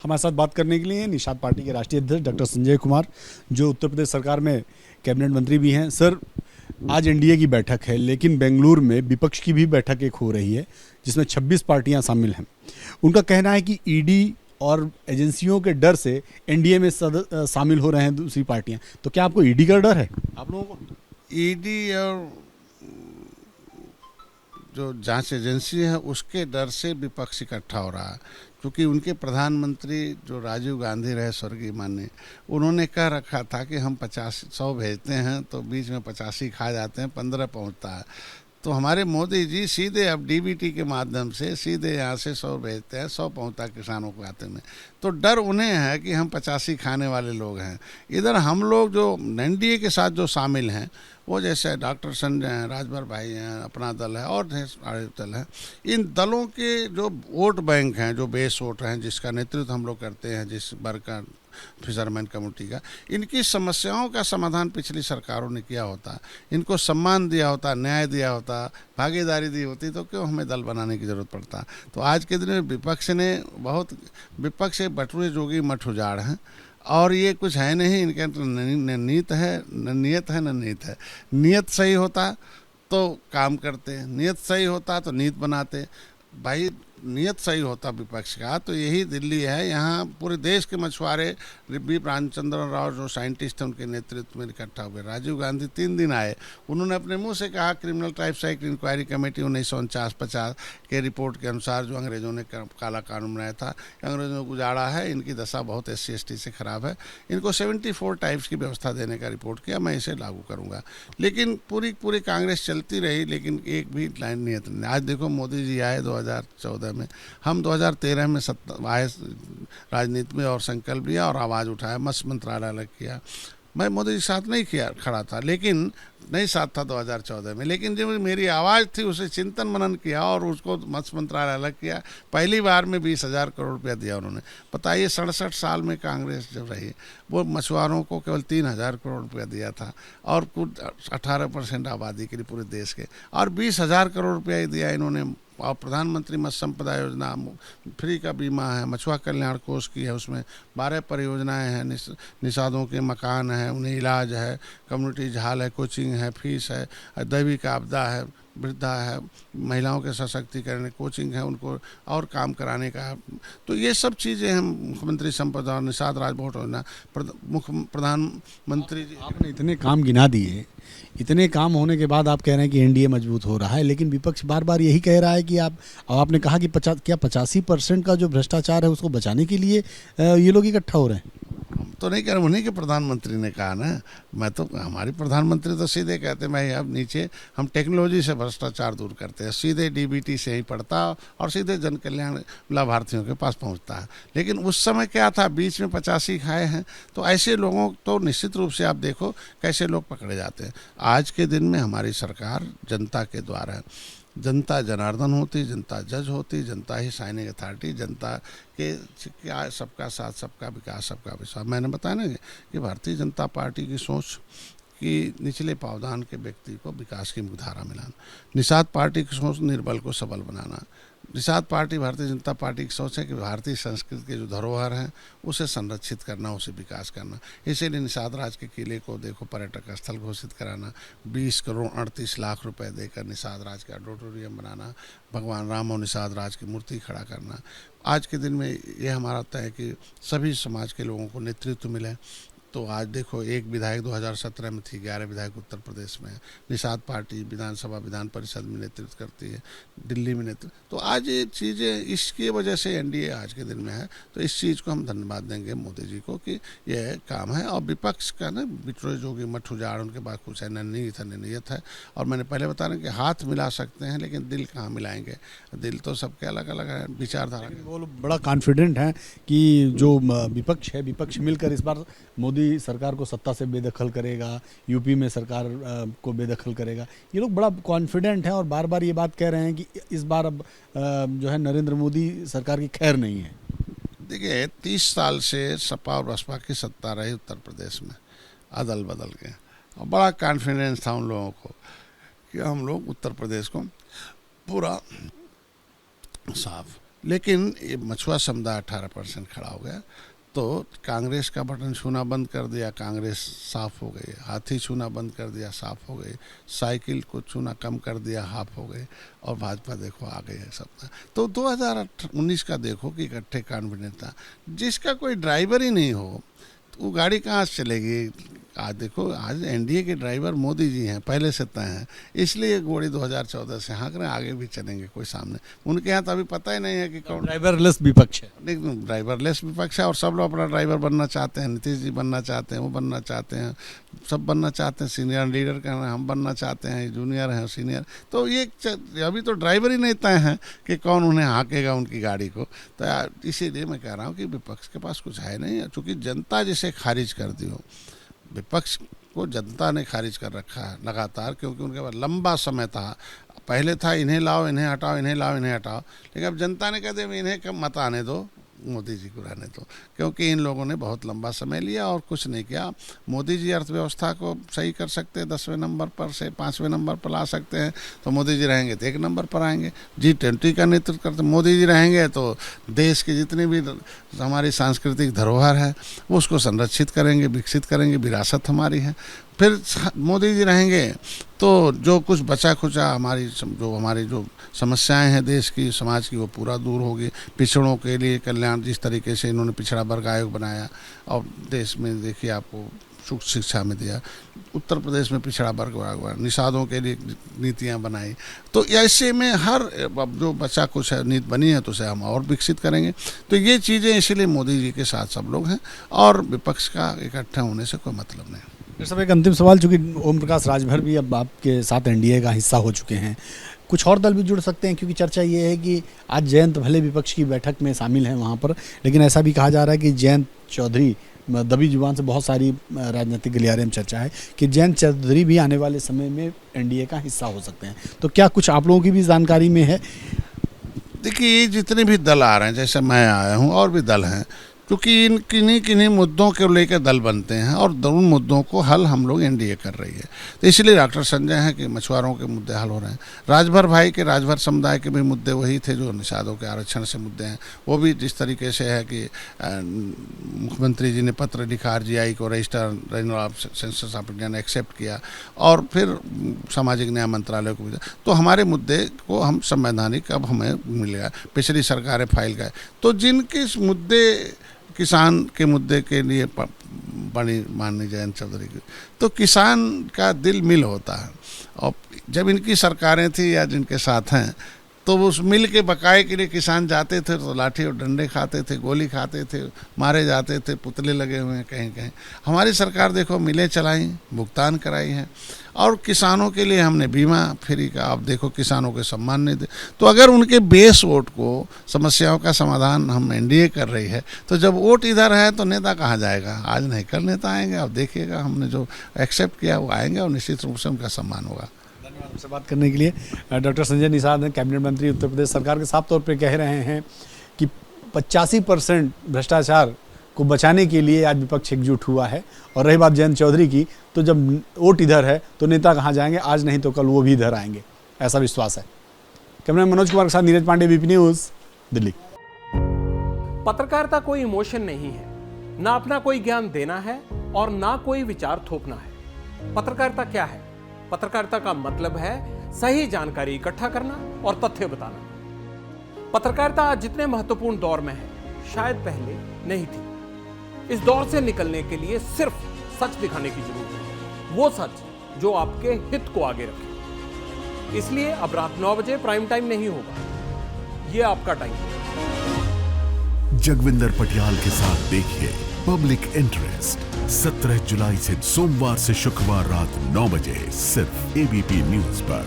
हमारे साथ बात करने के लिए निषाद पार्टी के राष्ट्रीय अध्यक्ष डॉक्टर संजय कुमार, जो उत्तर प्रदेश सरकार में कैबिनेट मंत्री भी हैं। सर, आज एनडीए की बैठक है, लेकिन बेंगलुरु में विपक्ष की भी बैठक एक हो रही है जिसमें 26 पार्टियां शामिल हैं। उनका कहना है कि ईडी और एजेंसियों के डर से एनडीए में शामिल हो रहे हैं दूसरी पार्टियां। तो क्या आपको ईडी का डर है आप लोगों को? ईडी और जो जांच एजेंसी है उसके डर से विपक्ष इकट्ठा हो रहा है, क्योंकि उनके प्रधानमंत्री जो राजीव गांधी रहे स्वर्गीय माननीय, उन्होंने कह रखा था कि हम 100 भेजते हैं तो बीच में 85 खा जाते हैं, 15 पहुंचता है। तो हमारे मोदी जी सीधे अब डीबीटी के माध्यम से सीधे यहाँ से 100 भेजते हैं, 100 पहुँचता किसानों के खाते में। तो डर उन्हें है कि हम 85 खाने वाले लोग हैं। इधर हम लोग जो एनडीए के साथ जो शामिल हैं, वो जैसे डॉक्टर संजय हैं, राजभर भाई हैं, अपना दल है और सारे दल हैं, इन दलों के जो वोट बैंक हैं, जो बेस वोट हैं, जिसका नेतृत्व हम लोग करते हैं, जिस वर्ग का फिशरमैन कमेटी का, इनकी समस्याओं का समाधान पिछली सरकारों ने किया होता, इनको सम्मान दिया होता, न्याय दिया होता, भागीदारी दी होती, तो क्यों हमें दल बनाने की ज़रूरत पड़ता। तो आज के दिन में विपक्ष एक बटुए जोगी मठ उजाड़ हैं, और ये कुछ है नहीं, इनके न नीत है, न नियत है, न नीत है। नियत सही होता तो काम करते, नियत सही होता तो नीत बनाते। भाई नियत सही होता विपक्ष का तो यही दिल्ली है, यहाँ पूरे देश के मछुआरे बी रामचंद्र राव जो साइंटिस्ट हैं उनके नेतृत्व में इकट्ठा हुए। राजीव गांधी 3 दिन आए, उन्होंने अपने मुंह से कहा criminal tribes act inquiry committee 1949-50 के रिपोर्ट के अनुसार जो अंग्रेज़ों ने काला कानून बनाया था, अंग्रेज़ों ने गुजारा है, इनकी दशा बहुत SC/ST से ख़राब है, इनको 74 टाइप्स की व्यवस्था देने का रिपोर्ट किया, मैं इसे लागू करूँगा। लेकिन पूरी कांग्रेस चलती रही, लेकिन एक भी लाइन नियत नहीं। आज देखो मोदी जी आए 2014 में, हम 2013 में आए राजनीति में और संकल्प लिया और आवाज़ उठाया, मत्स्य मंत्रालय अलग किया। मैं मोदी जी साथ नहीं किया खड़ा था, लेकिन नहीं साथ था 2014 में, लेकिन जब मेरी आवाज़ थी उसे चिंतन मनन किया और उसको मत्स्य मंत्रालय अलग किया। पहली बार में 20,000 करोड़ रुपया दिया उन्होंने। बताइए 67 साल में कांग्रेस जब रही, वो मछुआरों को केवल 3,000 करोड़ रुपया दिया था, और कुछ 18% आबादी के लिए पूरे देश के, और 20,000 करोड़ रुपया दिया इन्होंने। और प्रधानमंत्री मत्स्य संपदा योजना, फ्री का बीमा है, मछुआ कल्याण कोष की है, उसमें 12 परियोजनाएं हैं, निषादों के मकान हैं, उन्हें इलाज है, कम्युनिटी झाल है, कोचिंग है, फीस है, दैविक आपदा है, वृद्धा है, महिलाओं के सशक्तिकरण, कोचिंग है, उनको और काम कराने का। तो ये सब चीज़ें हम मुख्यमंत्री संपदा और निषाद राजभोट योजना, प्रधानमंत्री जी। आपने इतने काम गिना दिए, इतने काम होने के बाद आप कह रहे हैं कि एनडीए मजबूत हो रहा है, लेकिन विपक्ष बार बार यही कह रहा है कि आपने कहा कि 85% का जो भ्रष्टाचार है उसको बचाने के लिए ये लोग इकट्ठा हो रहे हैं। तो नहीं कह रहे, उन्हीं के प्रधानमंत्री ने कहा ना। मैं तो, हमारी प्रधानमंत्री तो सीधे कहते हैं भाई अब नीचे हम टेक्नोलॉजी से भ्रष्टाचार दूर करते हैं, सीधे डीबीटी से ही पड़ता और सीधे जन कल्याण लाभार्थियों के पास पहुंचता है। लेकिन उस समय क्या था, बीच में 85 खाए हैं, तो ऐसे लोगों तो निश्चित रूप से आप देखो कैसे लोग पकड़े जाते हैं। आज के दिन में हमारी सरकार जनता के द्वारा है, जनता जनार्दन होती, जनता जज होती, जनता ही साइनिंग अथॉरिटी, जनता के क्या सबका साथ, सबका विकास, सबका विश्वास। मैंने बताया ना कि भारतीय जनता पार्टी की सोच कि निचले पावदान के व्यक्ति को विकास की मुख्यधारा मिलाना, निषाद पार्टी की सोच निर्बल को सबल बनाना, निषाद पार्टी, भारतीय जनता पार्टी की सोच है कि भारतीय संस्कृति के जो धरोहर हैं उसे संरक्षित करना, उसे विकास करना। इसीलिए निषाद राज के किले को देखो पर्यटक स्थल घोषित कराना, 20 करोड़ 38 लाख रुपए देकर निषाद राज का ऑडिटोरियम बनाना, भगवान राम और निषाद राज की मूर्ति खड़ा करना। आज के दिन में ये हमारा तय है कि सभी समाज के लोगों को नेतृत्व मिले। तो आज देखो, एक विधायक 2017 में थी, 11 विधायक उत्तर प्रदेश में है, निषाद पार्टी विधानसभा विधान परिषद में नेतृत्व करती है, दिल्ली में नेतृत्व। तो आज ये चीज़ें, इसकी वजह से एनडीए आज के दिन में है। तो इस चीज़ को हम धन्यवाद देंगे मोदी जी को कि यह काम है। और विपक्ष का ना बिटोरे जोगी मठ उजाड़, उनके पास कुछ है, न नीयत है, न नियत है। और मैंने पहले बता रहा कि हाथ मिला सकते हैं, लेकिन दिल कहाँ मिलाएंगे, दिल तो सबके अलग अलग है, विचारधारा के। वो लोग बड़ा कॉन्फिडेंट हैं कि जो विपक्ष है, विपक्ष मिलकर इस बार मोदी सरकार को सत्ता से बेदखल करेगा, यूपी में सरकार को बेदखल करेगा। ये लोग बड़ा कॉन्फिडेंट हैं और बार बार ये बात कह रहे हैं कि इस बार अब जो है नरेंद्र मोदी सरकार की खैर नहीं है। देखिए 30 साल से सपा और बसपा की सत्ता रही उत्तर प्रदेश में, अदल बदल के, और बड़ा कॉन्फिडेंस था उन लोगों को कि हम लोग उत्तर प्रदेश को पूरा साफ लेकिन ये मछुआ समुदाय 18% खड़ा हो गया, तो कांग्रेस का बटन छूना बंद कर दिया, कांग्रेस साफ हो गई। हाथी छूना बंद कर दिया, साफ हो गई। साइकिल को छूना कम कर दिया, हाफ हो गई। और भाजपा देखो आ गई है सब। तो 2019 का देखो कि इकट्ठे कॉन्फिडेंस था। जिसका कोई ड्राइवर ही नहीं हो तो वो गाड़ी कहाँ से चलेगी। आज देखो, आज एनडीए के ड्राइवर मोदी जी हैं, पहले से तय हैं, इसलिए घोड़ी 2014 से हाँक रहे हैं, आगे भी चलेंगे कोई सामने। उनके यहाँ तो अभी पता ही नहीं है कि कौन ड्राइवरलेस विपक्ष है। एकदम ड्राइवरलेस विपक्ष है, और सब लोग अपना ड्राइवर बनना चाहते हैं। नीतीश जी बनना चाहते हैं, वो बनना चाहते हैं, सब बनना चाहते हैं। सीनियर लीडर का हम बनना चाहते हैं, जूनियर हैं, सीनियर। तो ये अभी तो ड्राइवर ही नहीं तय हैं कि कौन उन्हें हाँकेगा उनकी गाड़ी को। तो इसीलिए मैं कह रहा हूँ कि विपक्ष के पास कुछ है नहीं, चूँकि जनता जिसे खारिज कर दी हो। विपक्ष को जनता ने खारिज कर रखा है लगातार, क्योंकि उनके पास लंबा समय था। पहले था इन्हें लाओ, इन्हें हटाओ, इन्हें लाओ, इन्हें हटाओ, लेकिन अब जनता ने कह दिया इन्हें कम मत आने दो, मोदी जी को रहने दो, क्योंकि इन लोगों ने बहुत लंबा समय लिया और कुछ नहीं किया। मोदी जी अर्थव्यवस्था को सही कर सकते हैं, 10वें नंबर पर से 5वें नंबर पर ला सकते हैं, तो मोदी जी रहेंगे तो 1 नंबर पर आएंगे। G20 का नेतृत्व करते मोदी जी रहेंगे तो देश की जितनी भी हमारी सांस्कृतिक धरोहर है वो उसको संरक्षित करेंगे, विकसित करेंगे, विरासत हमारी है। फिर मोदी जी रहेंगे तो जो कुछ बचा खुचा हमारी जो समस्याएं हैं देश की, समाज की, वो पूरा दूर होगी। पिछड़ों के लिए कल्याण, जिस तरीके से इन्होंने पिछड़ा वर्ग आयोग बनाया और देश में देखिए आपको सुख शिक्षा में दिया, उत्तर प्रदेश में पिछड़ा वर्ग आयोग, निषादों के लिए नीतियां बनाई। तो ऐसे में हर जो बचा कुछ है नीति बनी है तो उसे हम और विकसित करेंगे। तो ये चीज़ें इसीलिए मोदी जी के साथ सब लोग हैं, और विपक्ष का इकट्ठा होने से कोई मतलब नहीं। सब एक अंतिम सवाल, चूंकि ओम प्रकाश राजभर भी अब आपके साथ एनडीए का हिस्सा हो चुके हैं, कुछ और दल भी जुड़ सकते हैं, क्योंकि चर्चा ये है कि आज जयंत भले विपक्ष की बैठक में शामिल हैं वहाँ पर, लेकिन ऐसा भी कहा जा रहा है कि जयंत चौधरी, दबी जुबान से बहुत सारी राजनीतिक गलियारे में चर्चा है कि जयंत चौधरी भी आने वाले समय में एनडीए का हिस्सा हो सकते हैं। तो क्या कुछ आप लोगों की भी जानकारी में है? देखिए, जितने भी दल आ रहे हैं, जैसे मैं आया हूँ और भी दल हैं, क्योंकि इन किन्हीं मुद्दों को लेकर दल बनते हैं और उन मुद्दों को हल हम लोग एनडीए कर रही है। तो इसलिए डॉक्टर संजय हैं कि मछुआरों के मुद्दे हल हो रहे हैं। राजभर भाई के, राजभर समुदाय के भी मुद्दे वही थे जो निषादों के आरक्षण से मुद्दे हैं। वो भी जिस तरीके से है कि मुख्यमंत्री जी ने पत्र लिखा आरजीआई को, register regional of census of India ने एक्सेप्ट किया, और फिर सामाजिक न्याय मंत्रालय को भी। तो हमारे मुद्दे को हम संवैधानिक अब हमें मिलेगा, पिछली सरकारें फाइल गए। तो जिनके मुद्दे किसान के मुद्दे के लिए बड़ी माननीय जयंत चौधरी की, तो किसान का दिल मिल होता है। और जब इनकी सरकारें थी या जिनके साथ हैं, तो उस मिल के बकाए के लिए किसान जाते थे तो लाठी और डंडे खाते थे, गोली खाते थे, मारे जाते थे, पुतले लगे हुए हैं कहीं कहीं। हमारी सरकार देखो मिलें चलाई, भुगतान कराई है, और किसानों के लिए हमने बीमा फ्री का, आप देखो किसानों के सम्मान नहीं दे। तो अगर उनके बेस वोट को, समस्याओं का समाधान हम एनडीए कर रही है, तो जब वोट इधर है तो नेता कहाँ जाएगा? आज नहीं कल नेता आएंगे, आप देखिएगा हमने जो एक्सेप्ट किया वो आएंगे और निश्चित रूप से उनका सम्मान होगा। धन्यवाद आपसे बात करने के लिए। डॉक्टर संजय निषाद हैं, कैबिनेट मंत्री उत्तर प्रदेश सरकार के, साफ तौर पर कह रहे हैं कि 85% भ्रष्टाचार को बचाने के लिए आज विपक्ष एकजुट हुआ है। और रही बात जयंत चौधरी की, तो जब वोट इधर है तो नेता कहाँ जाएंगे? आज नहीं तो कल वो भी इधर आएंगे, ऐसा विश्वास है। कैमरा मनोज कुमार के साथ नीरज पांडे, बीपी न्यूज, दिल्ली। पत्रकारिता कोई इमोशन नहीं है, ना अपना कोई ज्ञान देना है और ना कोई विचार थोपना है। पत्रकारिता क्या है? पत्रकारिता का मतलब है सही जानकारी इकट्ठा करना और तथ्य बताना। पत्रकारिता आज जितने महत्वपूर्ण दौर में है, शायद पहले नहीं थी। इस दौर से निकलने के लिए सिर्फ सच दिखाने की जरूरत है, वो सच जो आपके हित को आगे रखे। इसलिए अब रात 9 बजे प्राइम टाइम नहीं होगा, ये आपका टाइम है। जगविंदर पटियाल के साथ देखिए पब्लिक इंटरेस्ट 17 जुलाई से सोमवार से शुक्रवार रात 9 बजे सिर्फ एबीपी न्यूज पर।